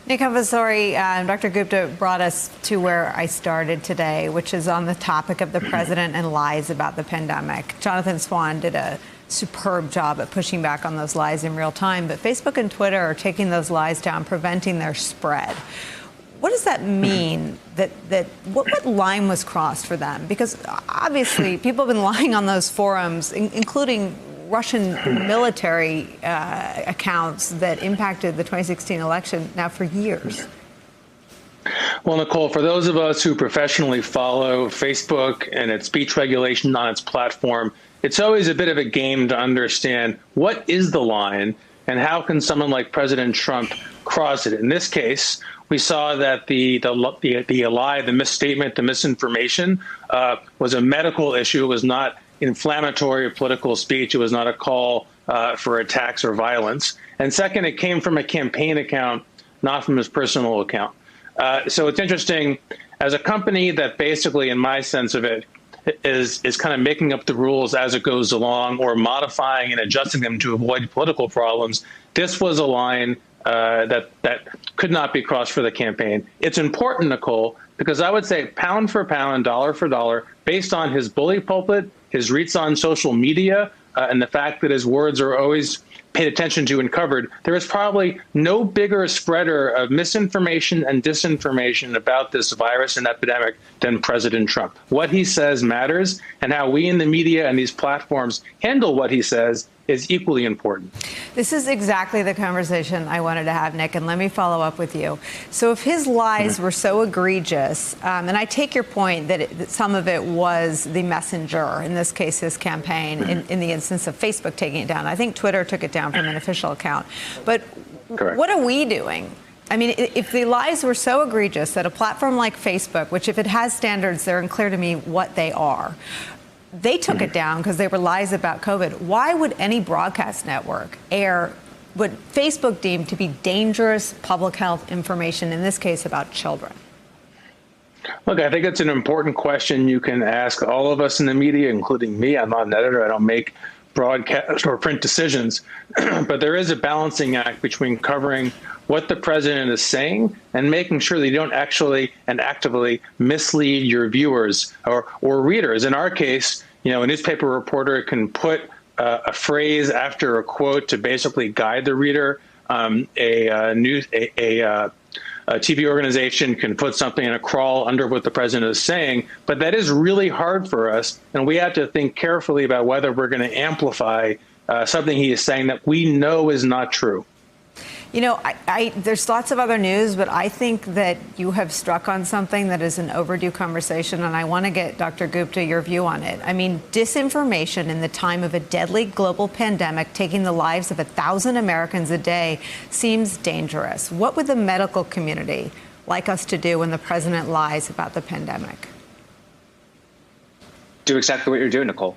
CONFESSORE, Dr. Gupta brought us to where I started today, which is on the topic of the president and lies about the pandemic. Jonathan Swan did a superb job at pushing back on those lies in real time, but Facebook and Twitter are taking those lies down, preventing their spread. What does that mean? What line was crossed for them? Because obviously people have been lying on those forums, including Russian military accounts that impacted the 2016 election now for years. Well, Nicolle, for those of us who professionally follow Facebook and its speech regulation on its platform, it's always a bit of a game to understand what is the line and how can someone like President Trump cross it. In this case, we saw that the lie, the misstatement, the misinformation was a medical issue. It was not inflammatory or political speech. It was not a call for attacks or violence. And second, it came from a campaign account, not from his personal account. So it's interesting, as a company that basically, in my sense of it, is kind of making up the rules as it goes along or modifying and adjusting them to avoid political problems, this was a line that could not be crossed for the campaign. It's important, Nicolle, because I would say pound for pound, dollar for dollar, based on his bully pulpit, his reach on social media, and the fact that his words are always paid attention to and covered, there is probably no bigger spreader of misinformation and disinformation about this virus and epidemic than President Trump. What he says matters, and how we in the media and these platforms handle what he says is equally important. This is exactly the conversation I wanted to have, Nick, and let me follow up with you. So if his lies were so egregious, and I take your point that some of it was the messenger, in this case his campaign, in the instance of Facebook taking it down. I think Twitter took it down from an official account. But Correct. What are we doing? I mean, if the lies were so egregious that a platform like Facebook, which if it has standards, they're unclear to me what they are, they took it down because they were lies about COVID. Why would any broadcast network air what Facebook deemed to be dangerous public health information, in this case about children? Look, I think it's an important question you can ask all of us in the media, including me. I'm not an editor. I don't make broadcast or print decisions. But there is a balancing act between covering what the president is saying and making sure that you don't actually and actively mislead your viewers or readers. In our case, a newspaper reporter can put a phrase after a quote to basically guide the reader. A TV organization can put something in a crawl under what the president is saying, but that is really hard for us, and we have to think carefully about whether we're going to amplify something he is saying that we know is not true. There's lots of other news, but I think that you have struck on something that is an overdue conversation, and I want to get, Dr. Gupta, your view on it. I mean, disinformation in the time of a deadly global pandemic taking the lives of 1,000 Americans a day seems dangerous. What would the medical community like us to do when the president lies about the pandemic? Do exactly what you're doing, Nicolle.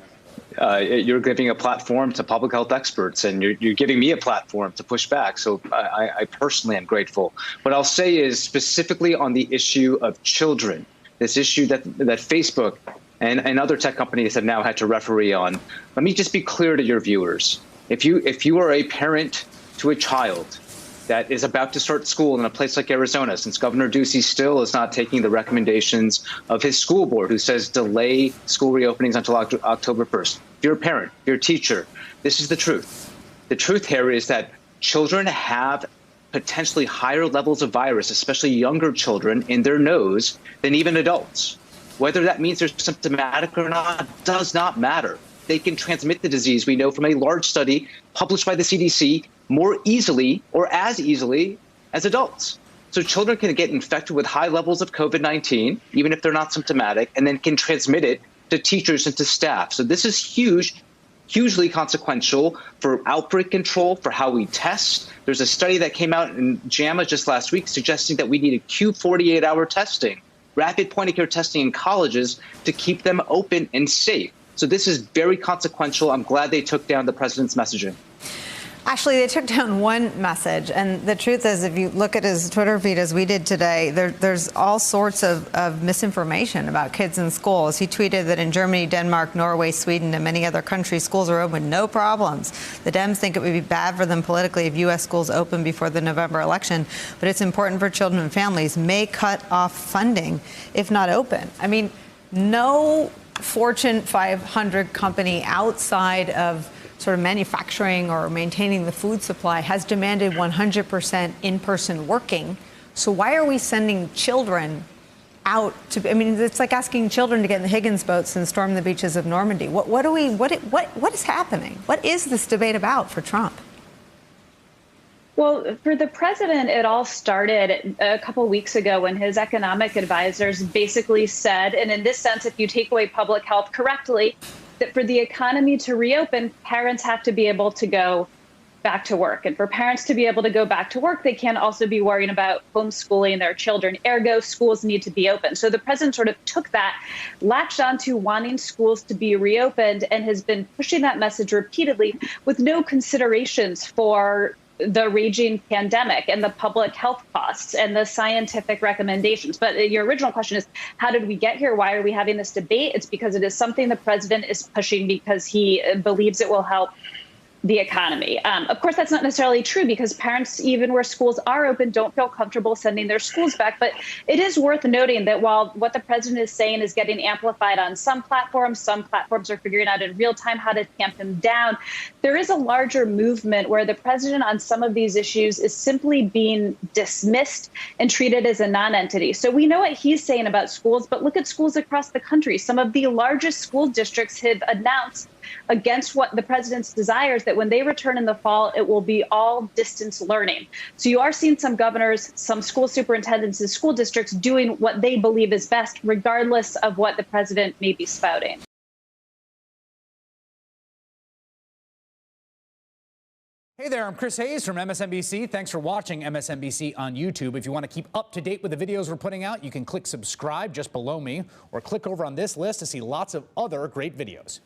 You're giving a platform to public health experts, and you're giving me a platform to push back. So I personally am grateful. What I'll say is specifically on the issue of children, this issue that Facebook and other tech companies have now had to referee on. Let me just be clear to your viewers. If you are a parent to a child that is about to start school in a place like Arizona, since Governor Ducey still is not taking the recommendations of his school board, who says delay school reopenings until October 1st. If you're a parent, if you're a teacher, this is the truth. The truth here is that children have potentially higher levels of virus, especially younger children, in their nose than even adults. Whether that means they're symptomatic or not does not matter. They can transmit the disease, we know from a large study published by the CDC, more easily or as easily as adults. So children can get infected with high levels of COVID-19, even if they're not symptomatic, and then can transmit it to teachers and to staff. So this is hugely consequential for outbreak control, for how we test. There's a study that came out in JAMA just last week suggesting that we need a Q48-hour testing, rapid point-of-care testing in colleges to keep them open and safe. So this is very consequential. I'm glad they took down the president's messaging. Actually, they took down one message, and the truth is, if you look at his Twitter feed as we did today, there's all sorts of misinformation about kids in schools. He tweeted that in Germany, Denmark, Norway, Sweden, and many other countries, schools are open, no problems. The Dems think it would be bad for them politically if U.S. schools open before the November election, but it's important for children and families. May cut off funding if not open. I mean, no Fortune 500 company outside of sort of manufacturing or maintaining the food supply has demanded 100% in-person working. So why are we sending children out to, I mean, it's like asking children to get in the Higgins boats and storm the beaches of Normandy. What is happening? What is this debate about for Trump? Well, for the president, it all started a couple weeks ago when his economic advisors basically said, and in this sense, if you take away public health correctly, that for the economy to reopen, parents have to be able to go back to work. And for parents to be able to go back to work, they can't also be worrying about homeschooling their children. Ergo, schools need to be open. So the president sort of took that, latched onto wanting schools to be reopened, and has been pushing that message repeatedly with no considerations for the raging pandemic and the public health costs and the scientific recommendations. But your original question is, how did we get here? Why are we having this debate? It's because it is something the president is pushing because he believes it will help the economy. Of course, that's not necessarily true because parents, even where schools are open, don't feel comfortable sending their schools back. But it is worth noting that while what the president is saying is getting amplified on some platforms are figuring out in real time how to tamp him down, there is a larger movement where the president on some of these issues is simply being dismissed and treated as a non-entity. So we know what he's saying about schools, but look at schools across the country. Some of the largest school districts have announced against what the president's desires that when they return in the fall, it will be all distance learning. So you are seeing some governors, some school superintendents and school districts doing what they believe is best, regardless of what the president may be spouting. Hey there, I'm Chris Hayes from MSNBC. Thanks for watching MSNBC on YouTube. If you want to keep up to date with the videos we're putting out, you can click subscribe just below me or click over on this list to see lots of other great videos.